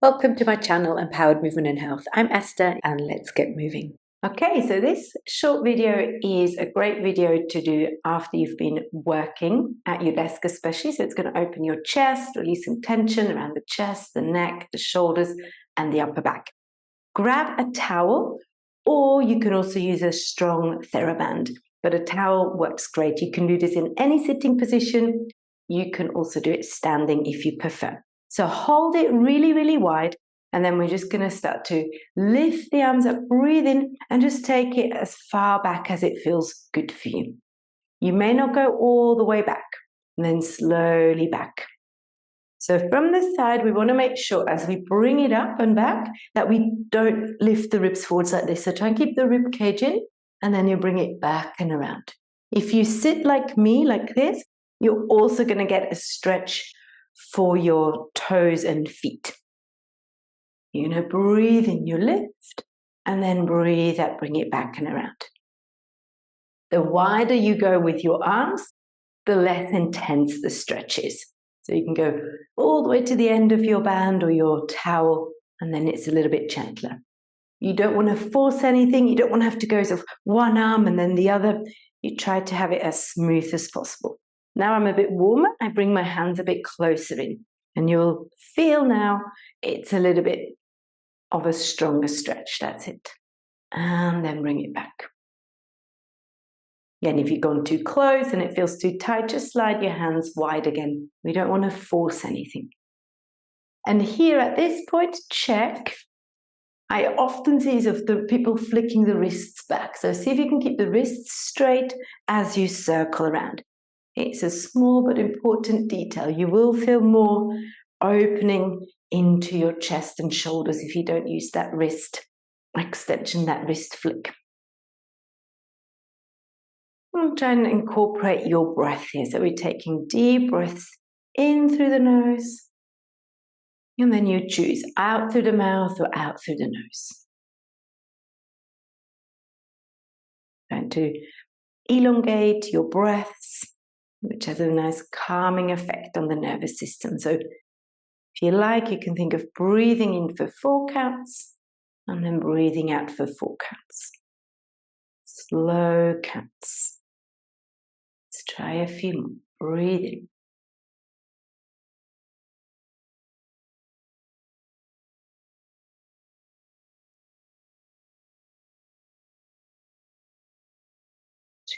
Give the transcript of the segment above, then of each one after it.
Welcome to my channel, Empowered Movement and Health. I'm Esther and let's get moving. Okay, so this short video is a great video to do after you've been working at your desk especially. So it's going to open your chest, release some tension around the chest, the neck, the shoulders and the upper back. Grab a towel, or you can also use a strong TheraBand, but a towel works great. You can do this in any sitting position. You can also do it standing if you prefer. So hold it really, really wide, and then we're just going to start to lift the arms up, breathe in, and just take it as far back as it feels good for you. You may not go all the way back, and then slowly back. So from the side, we want to make sure as we bring it up and back that we don't lift the ribs forwards like this. So try and keep the rib cage in, and then you bring it back and around. If you sit like me, like this, you're also going to get a stretch for your toes and feet. You're going to breathe in, you lift, and then breathe out, bring it back and around. The wider you go with your arms, the less intense the stretch is. So you can go all the way to the end of your band or your towel, and then it's a little bit gentler. You don't want to force anything. You don't want to have to go sort of one arm and then the other. You try to have it as smooth as possible. Now I'm a bit warmer. I bring my hands a bit closer in, and you'll feel now it's a little bit of a stronger stretch. That's it. And then bring it back. Again, if you've gone too close and it feels too tight, just slide your hands wide again. We don't want to force anything. And here at this point, check. I often see of the people flicking the wrists back. So see if you can keep the wrists straight as you circle around. It's a small but important detail. You will feel more opening into your chest and shoulders if you don't use that wrist extension, that wrist flick. We'll try and incorporate your breath here. So we're taking deep breaths in through the nose, and then you choose out through the mouth or out through the nose. Trying to elongate your breaths, which has a nice calming effect on the nervous system. So if you like, you can think of breathing in for 4 counts and then breathing out for 4 counts. Slow counts. Let's try a few more. Breathe in.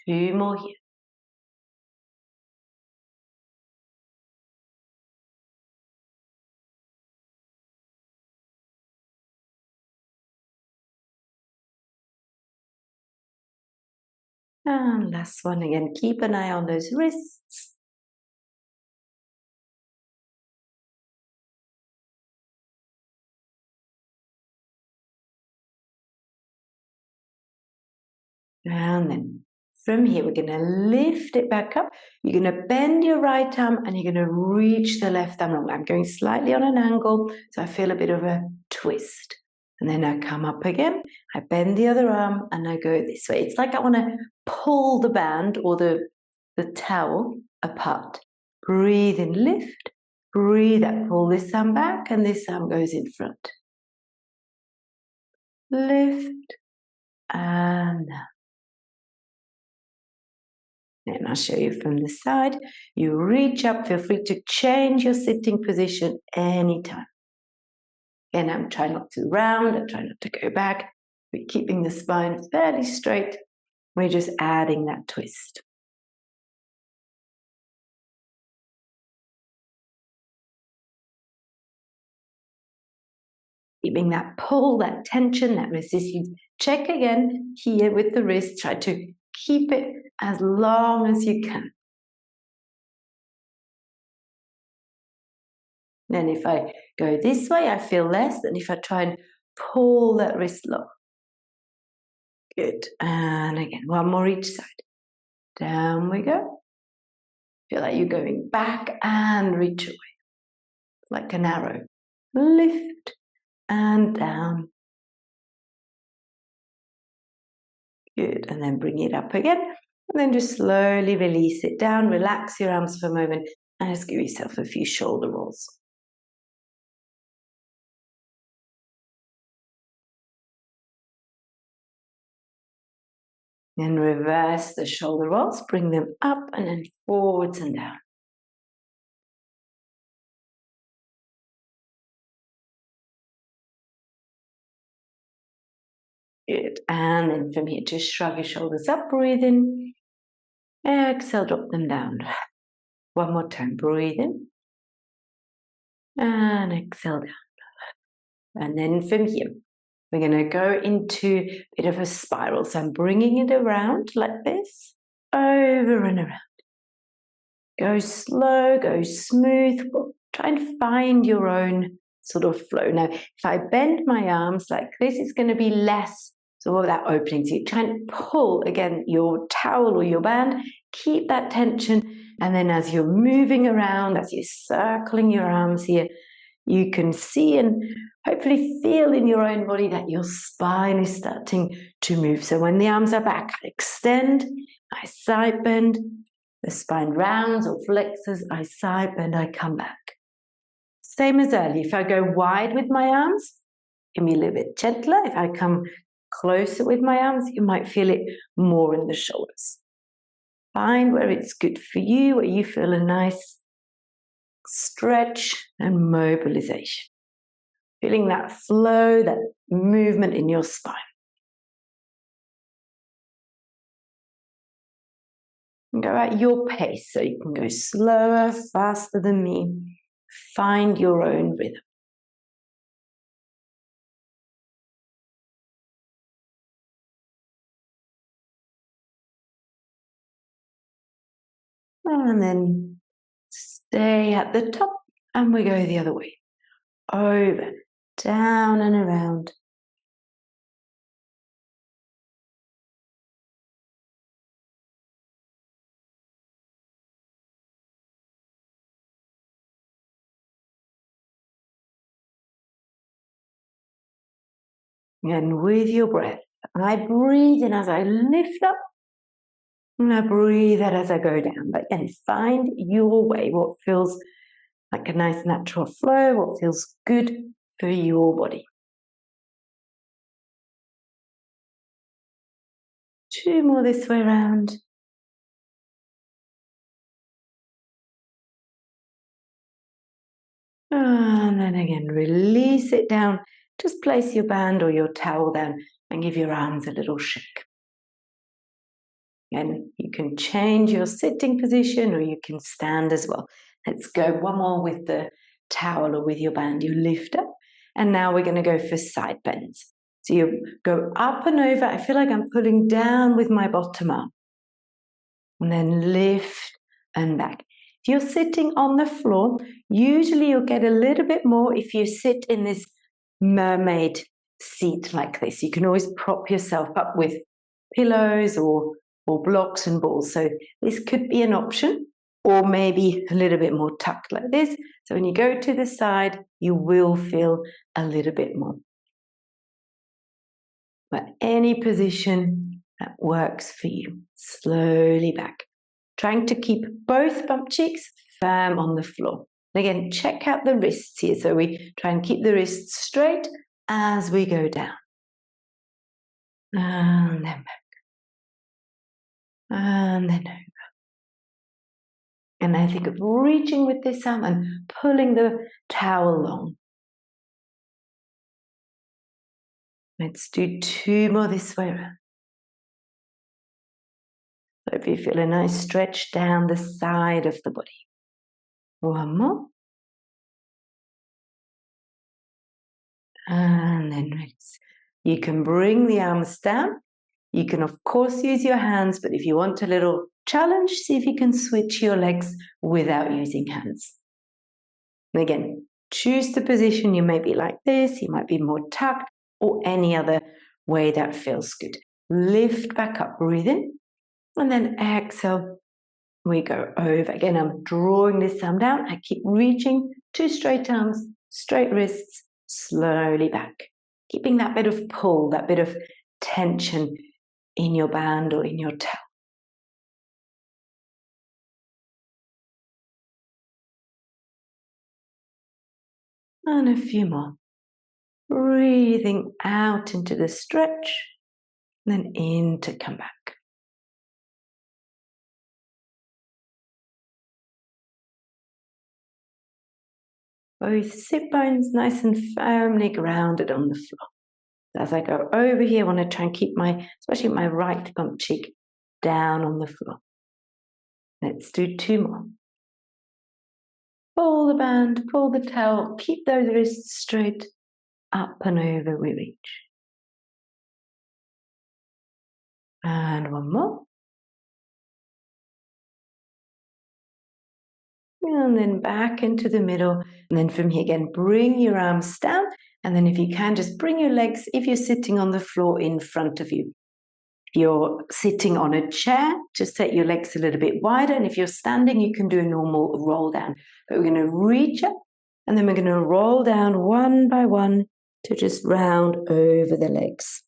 Two more here. And last one again. Keep an eye on those wrists. And then from here, we're going to lift it back up. You're going to bend your right arm and you're going to reach the left arm long. I'm going slightly on an angle, so I feel a bit of a twist. And then I come up again, I bend the other arm and I go this way. It's like I want to pull the band or the towel apart. Breathe in, lift. Breathe out, pull this arm back and this arm goes in front. Lift and down. And I'll show you from the side. You reach up, feel free to change your sitting position anytime. Again, I'm trying not to round, I'm trying not to go back. We're keeping the spine fairly straight. We're just adding that twist. Keeping that pull, that tension, that resistance. Check again here with the wrist. Try to keep it as long as you can. Then if I go this way, I feel less than if I try and pull that wrist low. Good. And again, one more each side. Down we go. Feel like you're going back and reach away. Like an arrow. Lift and down. Good. And then bring it up again. And then just slowly release it down. Relax your arms for a moment and just give yourself a few shoulder rolls. And reverse the shoulder rolls, bring them up and then forwards and down. Good. And then from here, just shrug your shoulders up, breathe in. Exhale, drop them down. One more time, breathe in. And exhale down. And then from here, we're going to go into a bit of a spiral. So I'm bringing it around like this, over and around. Go slow, go smooth. Try and find your own sort of flow. Now, if I bend my arms like this, it's going to be less sort of that opening. So you try and pull, again, your towel or your band, keep that tension. And then as you're moving around, as you're circling your arms here, you can see and hopefully feel in your own body that your spine is starting to move. So when the arms are back, I extend, I side bend, the spine rounds or flexes, I side bend, I come back. Same as earlier. If I go wide with my arms, it can be a little bit gentler. If I come closer with my arms, you might feel it more in the shoulders. Find where it's good for you, where you feel a nice stretch and mobilization. Feeling that flow, that movement in your spine. And go at your pace, so you can go slower, faster than me. Find your own rhythm. And then stay at the top, and we go the other way. Over, down and around. And with your breath, I breathe in as I lift up, and I breathe out as I go down. But again, find your way, what feels like a nice natural flow, what feels good for your body. 2 more this way around. And then again, release it down. Just place your band or your towel down and give your arms a little shake. And you can change your sitting position or you can stand as well. Let's go one more with the towel or with your band. You lift up, and now we're going to go for side bends. So you go up and over. I feel like I'm pulling down with my bottom arm. And then lift and back. If you're sitting on the floor, usually you'll get a little bit more if you sit in this mermaid seat like this. You can always prop yourself up with pillows or blocks and balls. So this could be an option, or maybe a little bit more tucked like this. So when you go to the side, you will feel a little bit more. But any position that works for you. Slowly back. Trying to keep both bump cheeks firm on the floor. And again, check out the wrists here. So we try and keep the wrists straight as we go down. And then back. And then over. And I think of reaching with this arm and pulling the towel long. Let's do 2 more this way around. So if you feel a nice stretch down the side of the body. 1 more. And then release. You can bring the arms down. You can, of course, use your hands, but if you want a little challenge, see if you can switch your legs without using hands. And again, choose the position. You may be like this, you might be more tucked, or any other way that feels good. Lift back up, breathe in, and then exhale. We go over. Again, I'm drawing this arm down. I keep reaching, 2 straight arms, straight wrists, slowly back. Keeping that bit of pull, that bit of tension in your band or in your towel. And a few more. Breathing out into the stretch, and then in to come back. Both sit bones nice and firmly grounded on the floor. As I go over here, I want to try and keep especially my right bump cheek down on the floor. Let's do 2 more. Pull the band, pull the towel, keep those wrists straight, up and over we reach. And 1 more. And then back into the middle. And then from here again, bring your arms down. And then if you can, just bring your legs, if you're sitting on the floor, in front of you. If you're sitting on a chair, just set your legs a little bit wider. And if you're standing, you can do a normal roll down. But we're going to reach up and then we're going to roll down one by one to just round over the legs.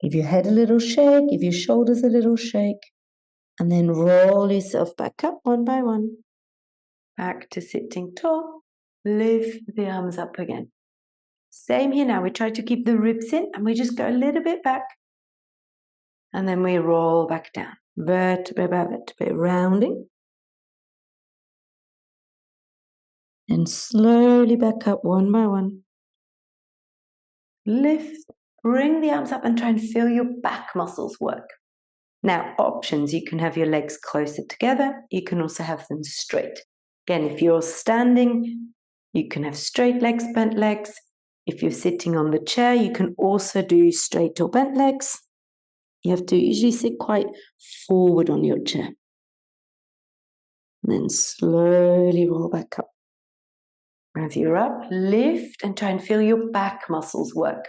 Give your head a little shake, give your shoulders a little shake, and then roll yourself back up one by one. Back to sitting tall. Lift the arms up again. Same here now. We try to keep the ribs in and we just go a little bit back. And then we roll back down. Vertebrae by vertebrae, rounding. And slowly back up one by one. Lift, bring the arms up and try and feel your back muscles work. Now, options, you can have your legs closer together. You can also have them straight. Again, if you're standing, you can have straight legs, bent legs. If you're sitting on the chair, you can also do straight or bent legs. You have to usually sit quite forward on your chair. And then slowly roll back up. As you're up, lift and try and feel your back muscles work.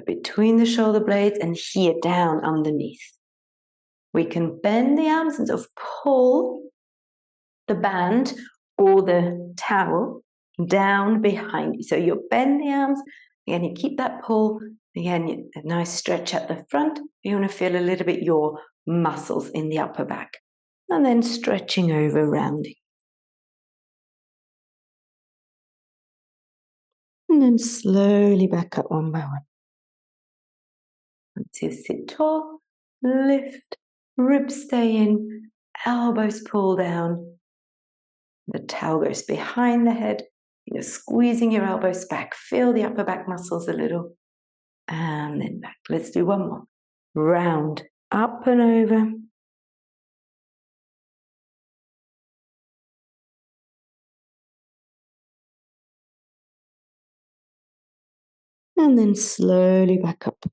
Between the shoulder blades and here down underneath. We can bend the arms and sort of pull the band or the towel down behind you. So you bend the arms, again you keep that pull, again a nice stretch at the front. You want to feel a little bit your muscles in the upper back. And then stretching over, rounding. And then slowly back up one by one. Once you sit tall, lift, ribs stay in, elbows pull down. The towel goes behind the head. You're squeezing your elbows back. Feel the upper back muscles a little. And then back. Let's do 1 more. Round, up and over. And then slowly back up.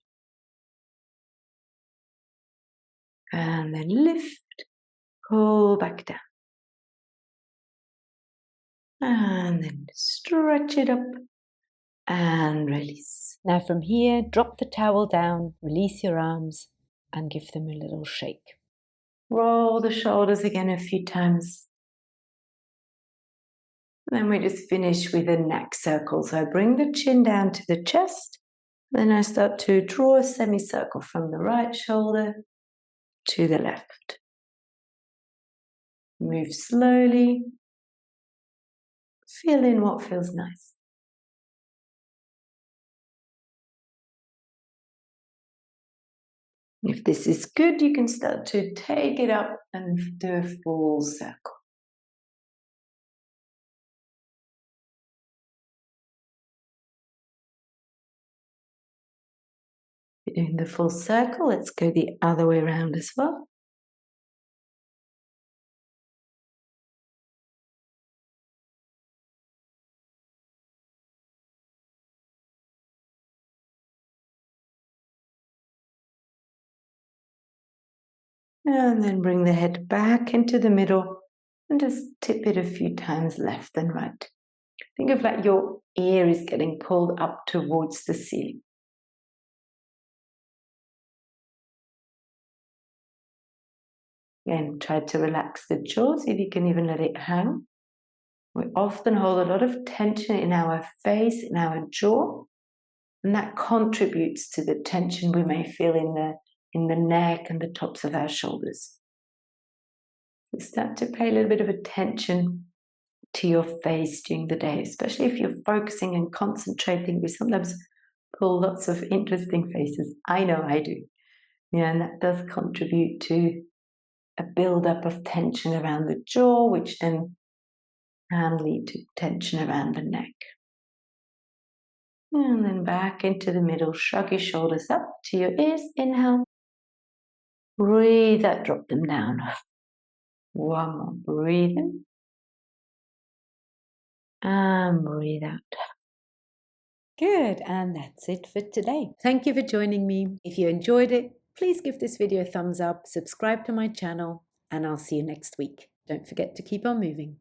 And then lift, pull back down. And then stretch it up and release. Now from here, drop the towel down, release your arms and give them a little shake. Roll the shoulders again a few times. Then we just finish with a neck circle. So I bring the chin down to the chest. Then I start to draw a semicircle from the right shoulder to the left. Move slowly. Feel in what feels nice. If this is good, you can start to take it up and do a full circle. Doing the full circle, let's go the other way around as well. And then bring the head back into the middle and just tip it a few times left and right. Think of like your ear is getting pulled up towards the ceiling. Again, try to relax the jaw, see if you can even let it hang. We often hold a lot of tension in our face, in our jaw, and that contributes to the tension we may feel in the neck and the tops of our shoulders. So start to pay a little bit of attention to your face during the day, especially if you're focusing and concentrating. We sometimes pull lots of interesting faces. I know I do. Yeah, and that does contribute to a build-up of tension around the jaw, which then and lead to tension around the neck. And then back into the middle, shrug your shoulders up to your ears, inhale. Breathe out, drop them down. One more, breathe in. And breathe out. Good, and that's it for today. Thank you for joining me. If you enjoyed it, please give this video a thumbs up, subscribe to my channel, and I'll see you next week. Don't forget to keep on moving.